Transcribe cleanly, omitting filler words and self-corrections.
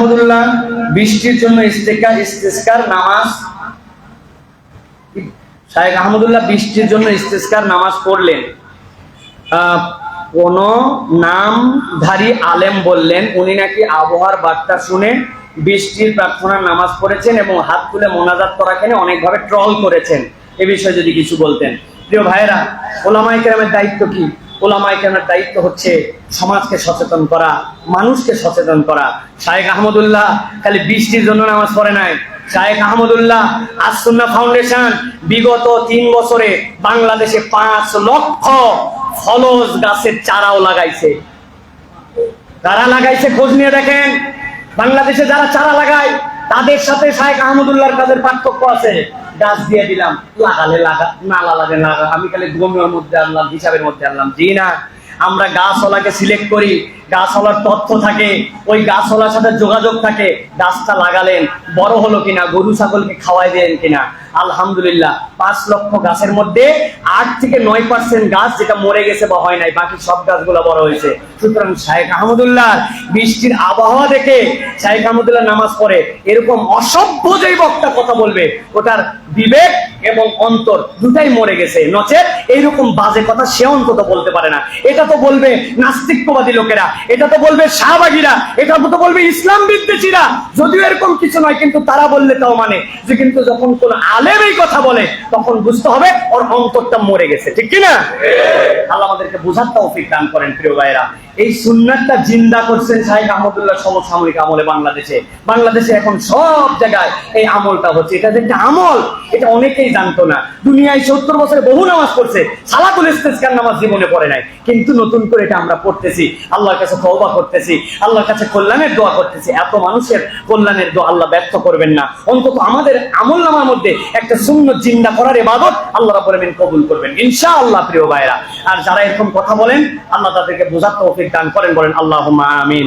আহমদুল্লাহ বৃষ্টির জন্য ইস্তেসকার নামাজ, শায়েখ আহমদুল্লাহ বৃষ্টির জন্য ইস্তেসকার নামাজ পড়লেন। কোন নামধারী আলেম বললেন উনি নাকি আবহাওয়ার বার্তা শুনে বৃষ্টির প্রার্থনার নামাজ পড়েছেন এবং হাত তুলে মোনাজাত করাকে অনেকভাবে ট্রল করেছেন। এ বিষয়ে যদি কিছু বলতেন। প্রিয় ভাইয়েরা, ওলামায়ে কেরামের দায়িত্ব কি? ওলামায়ে কেরামের দায়িত্ব হচ্ছে সমাজকে সচেতন করা, মানুষকে সচেতন করা। শায়েখ আহমদুল্লাহ খালি বৃষ্টির জন্য নামাজ পড়ে নাই। শায়েখ আহমদুল্লাহ আস-সুন্নাহ ফাউন্ডেশন বিগত 3 বছরে বাংলাদেশে 5 লক্ষ ফলজ গাছের চারাও লাগাইছে। যারা লাগাইছে খোঁজ নিয়ে দেখেন, বাংলাদেশে যারা চারা লাগায় তাদের সাথে শায়েখ আহমদুল্লাহর কাজের পার্থক্য আছে। গাছ দিয়ে দিলাম, লাগালে লাগা, না লাগালে লাগা, আমি খালি গমের মধ্যে আনলাম, হিসাবের মধ্যে আনলাম। জি না, আমরা গাছওয়ালাকে সিলেক্ট করি, গাছওয়ালার তথ্য থাকে, ওই গাছওয়ালার সাথে যোগাযোগ থাকে। গাছটা লাগালেন, বড় হলো কিনা, গরু ছাগলকে খাওয়াই দেন কিনা। আলহামদুলিল্লাহ 5 লক্ষ গাছের মধ্যে 8 থেকে 9% গাছ যেটা মরে গেছে বা হয় নাই, বাকি সব গাছগুলো বড় হয়েছে। সুতরাং শায়েখ আহমদুল্লাহ বৃষ্টির আবহাওয়া দেখে শায়েখ আহমদুল্লাহ নামাজ পড়ে, এরকম অসভ্য যেই বক্তা কথা বলবে ওটার বিবেক এবং অন্তর দুটাই মরে গেছে। নচেত এইরকম বাজে কথা সে অন্তত বলতে পারে না। এটা তো বলবে নাস্তিকবাদী লোকেরা, এটা তো বলবে শাহবাগীরা, এটা তো বলবে ইসলাম বিদ্বেষীরা। যদিও এরকম কিছু নয়, কিন্তু তারা বললে তাও মানে যে, কিন্তু যখন কোন আলেম এই কথা বলে তখন বুঝতে হবে ওর অন্তরটা মরে গেছে। ঠিক কিনা? আল্লাহ আমাদেরকে বোঝার তৌফিক দান করেন। প্রিয় ভাইরা, এই সুন্নাতটা জিন্দা করছেন শায়েখ আহমদুল্লাহ সমসাময়িক আমলে। বাংলাদেশে এখন সব জায়গায় এই আমলটা হচ্ছে। এটা যে একটা আমল, এটা অনেকেই জানতো না। দুনিয়ায় 70 বছরে বহু নামাজ পড়ছে, সালাতুল ইস্তিসকার নামাজ জীবনে পড়ে নাই, কিন্তু নতুন করে এটা আমরা পড়তেছি, আল্লাহর কাছে তওবা করতেছি, আল্লাহর কাছে কল্যাণের দোয়া করতেছি। এত মানুষের কল্যাণের দোয়া আল্লাহ ব্যর্থ করবেন না। অন্তত আমাদের আমলনামার মধ্যে একটা সুন্নাত জিন্দা করার ইবাদত আল্লাহ রাব্বুল আলামিন কবুল করবেন ইনশাআল্লাহ। প্রিয় ভাইরা, আর যারা এরকম কথা বলেন আল্লাহ তাদেরকে বোঝার তৌফিক দান করেন, বলেন আল্লাহুম্মা আমিন।